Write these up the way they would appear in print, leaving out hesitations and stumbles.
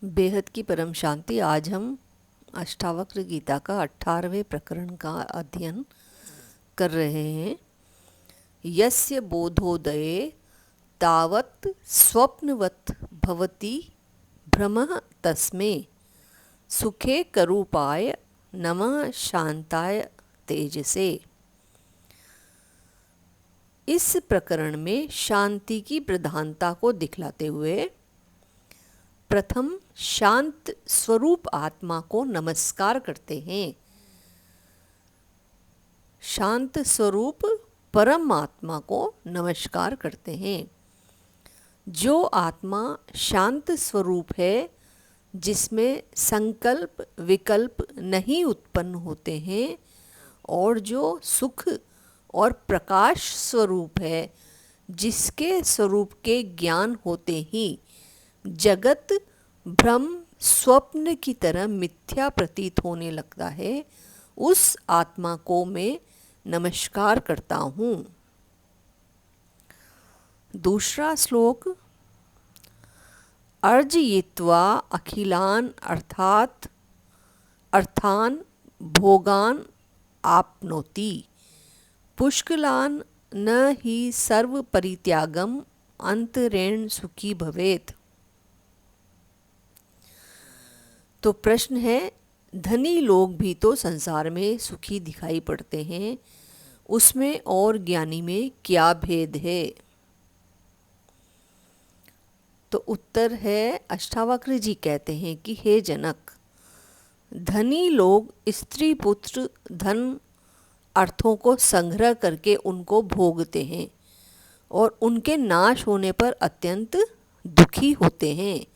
बेहद की परम शांति। आज हम अष्टावक्र गीता का 18वें प्रकरण का अध्ययन कर रहे हैं। यस्य बोधोदये तावत् स्वप्नवत् भवति भ्रमः तस्मै सुखे करूपाय नमः शांताय तेजसे। इस प्रकरण में शांति की प्रधानता को दिखलाते हुए प्रथम शांत स्वरूप आत्मा को नमस्कार करते हैं। शांत स्वरूप परम आत्मा को नमस्कार करते हैं। जो आत्मा शांत स्वरूप है, जिसमें संकल्प विकल्प नहीं उत्पन्न होते हैं और जो सुख और प्रकाश स्वरूप है, जिसके स्वरूप के ज्ञान होते ही जगत भ्रम स्वप्न की तरह मिथ्या प्रतीत होने लगता है, उस आत्मा को मैं नमस्कार करता हूँ। दूसरा श्लोक, अर्जयित्वा अखिलान अर्थान भोगान आपनोति पुष्कलान न ही सर्व परित्यागम अंतरेण सुखी भवेत्। तो प्रश्न है, धनी लोग भी तो संसार में सुखी दिखाई पड़ते हैं, उसमें और ज्ञानी में क्या भेद है? तो उत्तर है, अष्टावक्र जी कहते हैं कि हे जनक, धनी लोग स्त्री पुत्र धन अर्थों को संग्रह करके उनको भोगते हैं और उनके नाश होने पर अत्यंत दुखी होते हैं।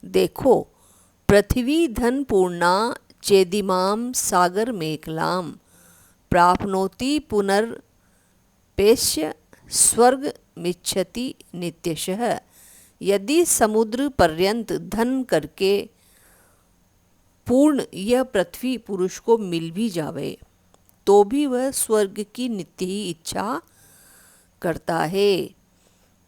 देखो, पृथ्वी धन पूर्णा चेदिमाम सागर मेखलाम प्राप्नोति पुनर्पेश्य स्वर्ग मिच्छति नित्यशः। यदि समुद्र पर्यंत धन करके पूर्ण यह पृथ्वी पुरुष को मिल भी जावे, तो भी वह स्वर्ग की नित्य ही इच्छा करता है।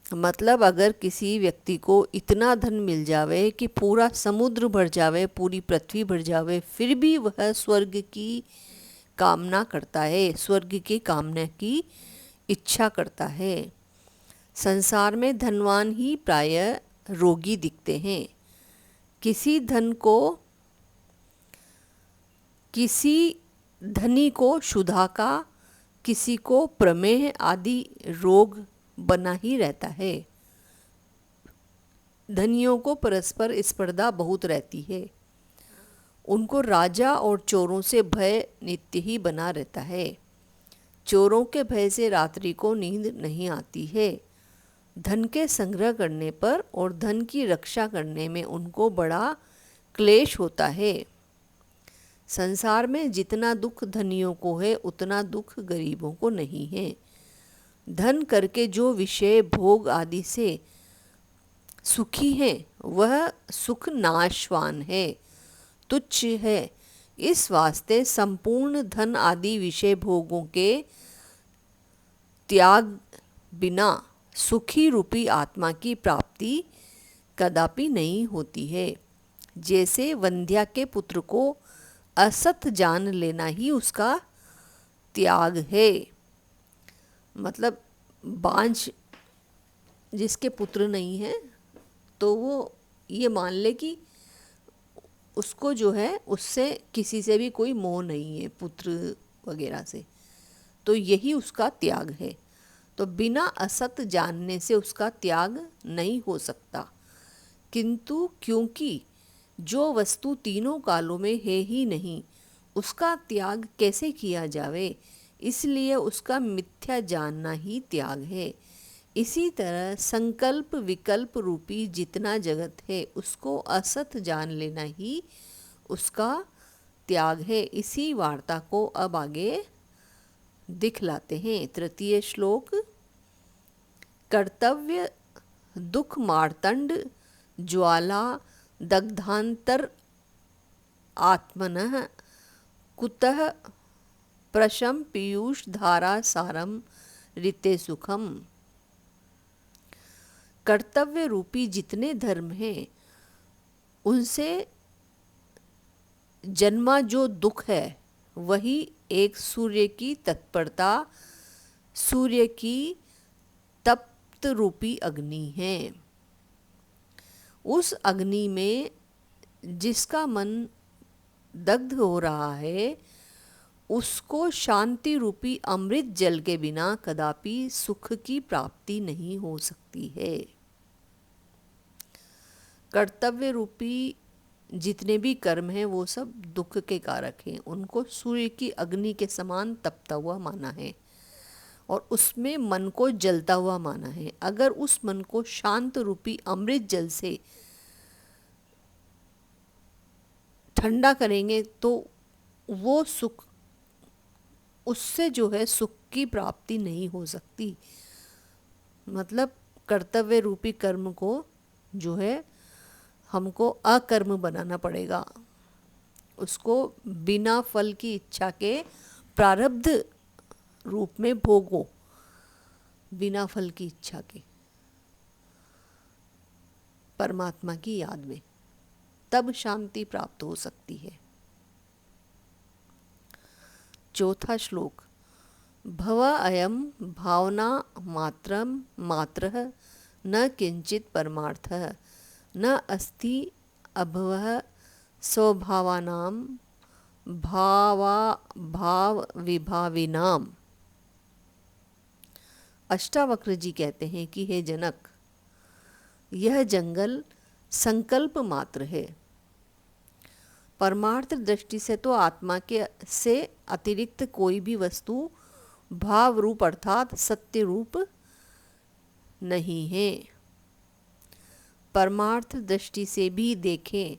मतलब अगर किसी व्यक्ति को इतना धन मिल जावे कि पूरा समुद्र भर जावे, पूरी पृथ्वी भर जावे, फिर भी वह स्वर्ग की कामना करता है, स्वर्ग की कामना की इच्छा करता है। संसार में धनवान ही प्रायः रोगी दिखते हैं। किसी धनी को क्षुधा का, किसी को प्रमेह आदि रोग बना ही रहता है। धनियों को परस्पर स्पर्धा बहुत रहती है। उनको राजा और चोरों से भय नित्य ही बना रहता है। चोरों के भय से रात्रि को नींद नहीं आती है। धन के संग्रह करने पर और धन की रक्षा करने में उनको बड़ा क्लेश होता है। संसार में जितना दुख धनियों को है, उतना दुख गरीबों को नहीं है। धन करके जो विषय भोग आदि से सुखी है, वह सुख नाशवान है, तुच्छ है। इस वास्ते संपूर्ण धन आदि विषय भोगों के त्याग बिना सुखी रूपी आत्मा की प्राप्ति कदापि नहीं होती है। जैसे वंध्या के पुत्र को असत जान लेना ही उसका त्याग है। मतलब बांझ जिसके पुत्र नहीं है, तो वो ये मान ले कि उसको जो है उससे किसी से भी कोई मोह नहीं है, पुत्र वगैरह से, तो यही उसका त्याग है। तो बिना असत जानने से उसका त्याग नहीं हो सकता। किंतु क्योंकि जो वस्तु तीनों कालों में है ही नहीं, उसका त्याग कैसे किया जावे, इसलिए उसका मिथ्या जानना ही त्याग है। इसी तरह संकल्प विकल्प रूपी जितना जगत है, उसको असत जान लेना ही उसका त्याग है। इसी वार्ता को अब आगे दिखलाते हैं। तृतीय श्लोक, कर्तव्य दुख मार्तंड ज्वाला दग्धांतर आत्मनः कुतः प्रशम पीयूष धारा सारम ऋते सुखम। कर्तव्य रूपी जितने धर्म हैं, उनसे जन्मा जो दुख है वही एक सूर्य की तत्परता, सूर्य की तप्त रूपी अग्नि है। उस अग्नि में जिसका मन दग्ध हो रहा है उसको शांति रूपी अमृत जल के बिना कदापि सुख की प्राप्ति नहीं हो सकती है। कर्तव्य रूपी जितने भी कर्म हैं वो सब दुख के कारक हैं। उनको सूर्य की अग्नि के समान तपता हुआ माना है और उसमें मन को जलता हुआ माना है। अगर उस मन को शांत रूपी अमृत जल से ठंडा करेंगे तो वो सुख, उससे जो है सुख की प्राप्ति नहीं हो सकती। मतलब कर्तव्य रूपी कर्म को जो है हमको अकर्म बनाना पड़ेगा। उसको बिना फल की इच्छा के प्रारब्ध रूप में भोगो, बिना फल की इच्छा के, परमात्मा की याद में, तब शांति प्राप्त हो सकती है। चौथा श्लोक। भव अयम भावना मात्रम मात्रः न किंचित परमार्थः न अस्ति अभवः स्वभावानां भाव विभाविनाम। अष्टावक्र जी कहते हैं कि हे जनक, यह जंगल संकल्प मात्र है। परमार्थ दृष्टि से तो आत्मा के से अतिरिक्त कोई भी वस्तु भाव रूप अर्थात सत्य रूप नहीं है। परमार्थ दृष्टि से भी देखें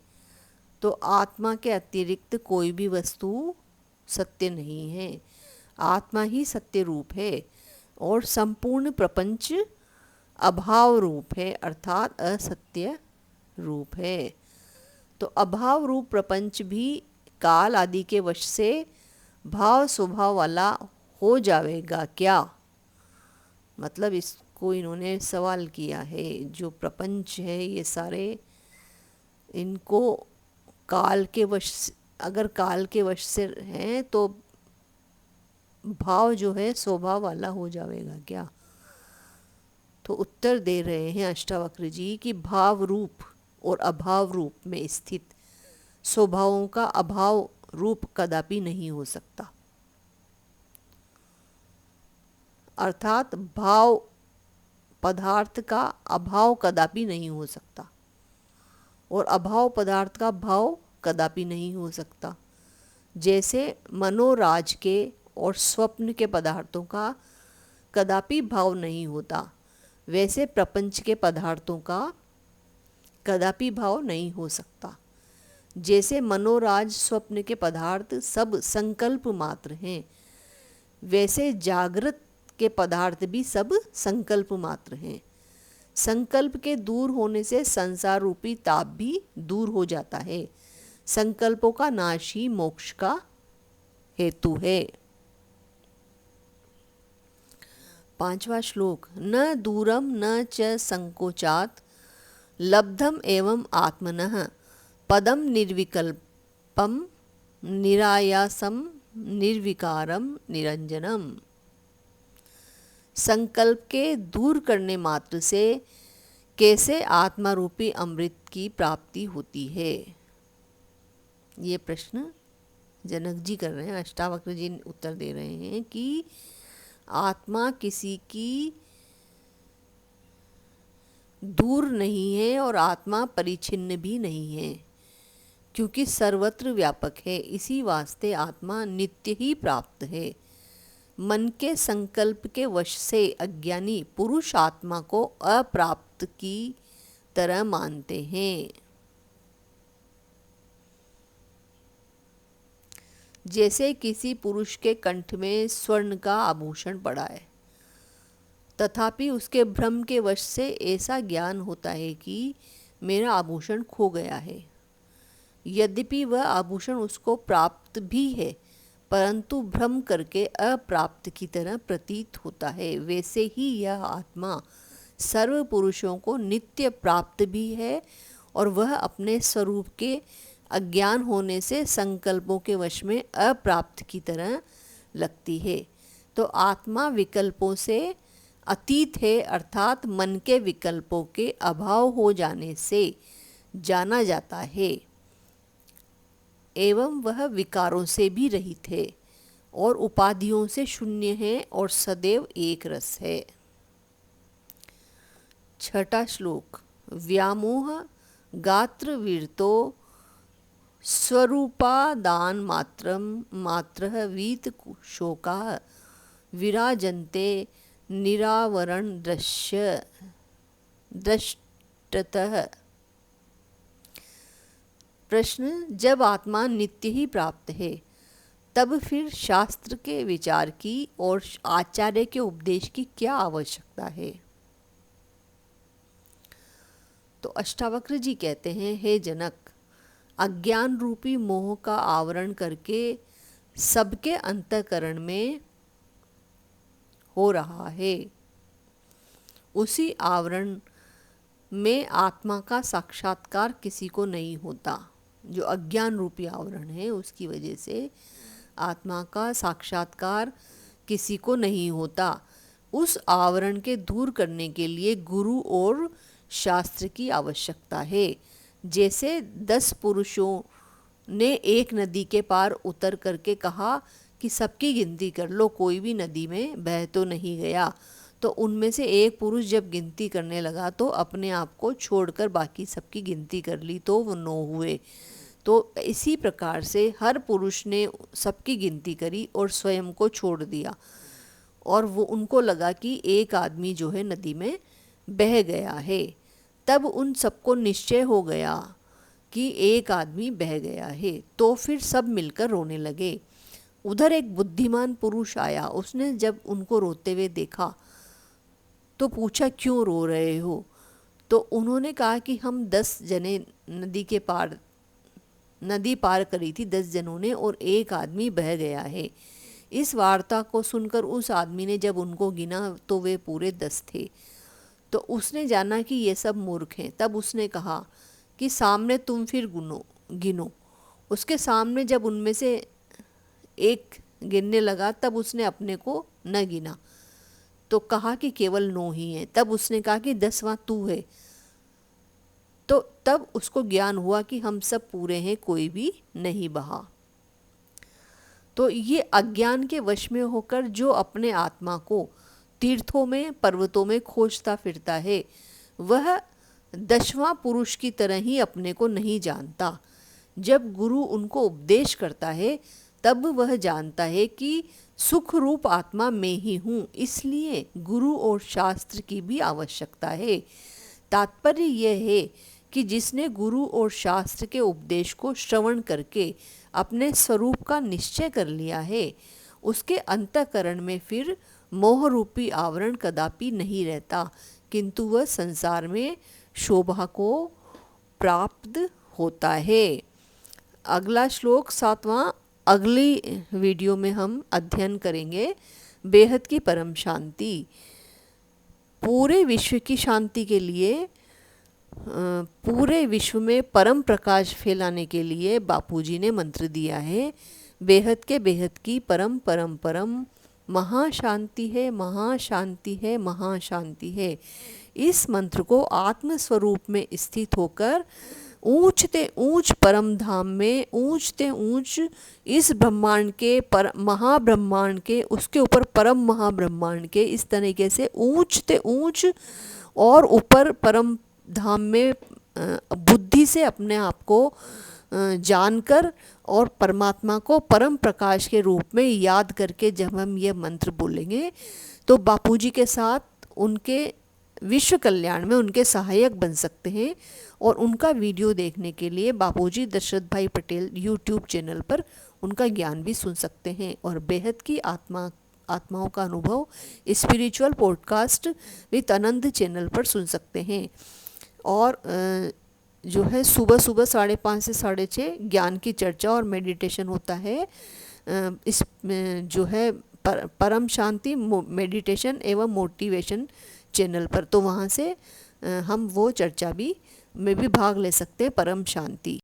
तो आत्मा के अतिरिक्त कोई भी वस्तु सत्य नहीं है। आत्मा ही सत्य रूप है और संपूर्ण प्रपंच अभाव रूप है अर्थात असत्य रूप है। तो अभाव रूप प्रपंच भी काल आदि के वश से भाव स्वभाव वाला हो जाएगा क्या? मतलब इसको इन्होंने सवाल किया है। जो प्रपंच है ये सारे, इनको काल के वश, अगर काल के वश से हैं तो भाव जो है स्वभाव वाला हो जाएगा क्या? तो उत्तर दे रहे हैं अष्टावक्र जी कि भाव रूप और अभाव रूप में स्थित स्वभावों का अभाव रूप कदापि नहीं हो सकता। अर्थात भाव पदार्थ का अभाव कदापि नहीं हो सकता और अभाव पदार्थ का भाव कदापि नहीं हो सकता। जैसे मनोराज के और स्वप्न के पदार्थों का कदापि भाव नहीं होता, वैसे प्रपंच के पदार्थों का कदापि भाव नहीं हो सकता। जैसे मनोराज स्वप्न के पदार्थ सब संकल्प मात्र हैं, वैसे जागृत के पदार्थ भी सब संकल्प मात्र हैं। संकल्प के दूर होने से संसार रूपी ताप भी दूर हो जाता है। संकल्पों का नाश ही मोक्ष का हेतु है। 5वां श्लोक। न दूरम न च संकोचात् लब्धम एवं आत्मनः पदम निर्विकल्पम निरायासम निर्विकारम निरंजनम। संकल्प के दूर करने मात्र से कैसे आत्मा रूपी अमृत की प्राप्ति होती है? ये प्रश्न जनक जी कर रहे हैं। अष्टावक्र जी उत्तर दे रहे हैं कि आत्मा किसी की दूर नहीं है और आत्मा परिच्छिन्न भी नहीं है, क्योंकि सर्वत्र व्यापक है। इसी वास्ते आत्मा नित्य ही प्राप्त है। मन के संकल्प के वश से अज्ञानी पुरुष आत्मा को अप्राप्त की तरह मानते हैं। जैसे किसी पुरुष के कंठ में स्वर्ण का आभूषण पड़ा है, तथापि उसके भ्रम के वश से ऐसा ज्ञान होता है कि मेरा आभूषण खो गया है। यद्यपि वह आभूषण उसको प्राप्त भी है, परंतु भ्रम करके अप्राप्त की तरह प्रतीत होता है। वैसे ही यह आत्मा सर्व पुरुषों को नित्य प्राप्त भी है और वह अपने स्वरूप के अज्ञान होने से संकल्पों के वश में अप्राप्त की तरह लगती है। तो आत्मा विकल्पों से अतीत है, अर्थात मन के विकल्पों के अभाव हो जाने से जाना जाता है, एवं वह विकारों से भी रहित है और उपाधियों से शून्य है और सदैव एक रस है। छठा श्लोक। व्यामोह गात्र वीरतो स्वरूपादान मात्रः वीत शोकाः विराजन्ते निरावरण दृष्टतः। प्रश्न। जब आत्मा नित्य ही प्राप्त है तब फिर शास्त्र के विचार की और आचार्य के उपदेश की क्या आवश्यकता है? तो अष्टावक्र जी कहते हैं, हे जनक, अज्ञान रूपी मोह का आवरण करके सबके अंतःकरण में हो रहा है। उसी आवरण में आत्मा का साक्षात्कार किसी को नहीं होता। जो अज्ञान रूपी आवरण है उसकी वजह से आत्मा का साक्षात्कार किसी को नहीं होता। उस आवरण के दूर करने के लिए गुरु और शास्त्र की आवश्यकता है। जैसे 10 पुरुषों ने एक नदी के पार उतर करके कहा कि सबकी गिनती कर लो, कोई भी नदी में बह तो नहीं गया। तो उनमें से एक पुरुष जब गिनती करने लगा तो अपने आप को छोड़कर बाकी सबकी गिनती कर ली, तो वो 9 हुए। तो इसी प्रकार से हर पुरुष ने सबकी गिनती करी और स्वयं को छोड़ दिया, और वो उनको लगा कि एक आदमी जो है नदी में बह गया है। तब उन सबको निश्चय हो गया कि एक आदमी बह गया है, तो फिर सब मिलकर रोने लगे। उधर एक बुद्धिमान पुरुष आया, उसने जब उनको रोते हुए देखा तो पूछा, क्यों रो रहे हो? तो उन्होंने कहा कि हम 10 जने नदी पार करी थी 10 जनों ने, और एक आदमी बह गया है। इस वार्ता को सुनकर उस आदमी ने जब उनको गिना तो वे पूरे 10 थे। तो उसने जाना कि ये सब मूर्ख हैं। तब उसने कहा कि सामने तुम फिर गिनो। उसके सामने जब उनमें से एक गिनने लगा तब उसने अपने को न गिना, तो कहा कि केवल 9 ही हैं। तब उसने कहा कि 10वां तू है। तो तब उसको ज्ञान हुआ कि हम सब पूरे हैं, कोई भी नहीं बहा। तो ये अज्ञान के वश में होकर जो अपने आत्मा को तीर्थों में पर्वतों में खोजता फिरता है, वह 10वां पुरुष की तरह ही अपने को नहीं जानता। जब गुरु उनको उपदेश करता है तब वह जानता है कि सुख रूप आत्मा में ही हूँ, इसलिए गुरु और शास्त्र की भी आवश्यकता है। तात्पर्य यह है कि जिसने गुरु और शास्त्र के उपदेश को श्रवण करके अपने स्वरूप का निश्चय कर लिया है, उसके अंतःकरण में फिर मोह रूपी आवरण कदापि नहीं रहता, किंतु वह संसार में शोभा को प्राप्त होता है। अगला श्लोक 7वां अगली वीडियो में हम अध्ययन करेंगे। बेहद की परम शांति। पूरे विश्व की शांति के लिए, पूरे विश्व में परम प्रकाश फैलाने के लिए बापूजी ने मंत्र दिया है। बेहद के बेहद की परम परम परम महाशांति है, महाशांति है, महाशांति है। इस मंत्र को आत्म स्वरूप में स्थित होकर ऊंचते ऊंच परम धाम में, ऊंचते ऊंच इस ब्रह्मांड के महाब्रह्मांड के, उसके ऊपर परम महाब्रह्मांड के, इस तरीके से ऊंचते ऊंच और ऊपर परम धाम में बुद्धि से अपने आप को जानकर और परमात्मा को परम प्रकाश के रूप में याद करके जब हम ये मंत्र बोलेंगे तो बापूजी के साथ उनके विश्व कल्याण में उनके सहायक बन सकते हैं। और उनका वीडियो देखने के लिए बापूजी दशरथ भाई पटेल यूट्यूब चैनल पर उनका ज्ञान भी सुन सकते हैं। और बेहद की आत्माओं का अनुभव spiritual podcast with Anand channel पर सुन सकते हैं। और जो है सुबह 5:30 से 6:30 ज्ञान की चर्चा और मेडिटेशन होता है। इस जो है परम शांति मेडिटेशन एवं मोटिवेशन चैनल पर, तो वहाँ से हम वो चर्चा भी में भी भाग ले सकते हैं, परम शांति।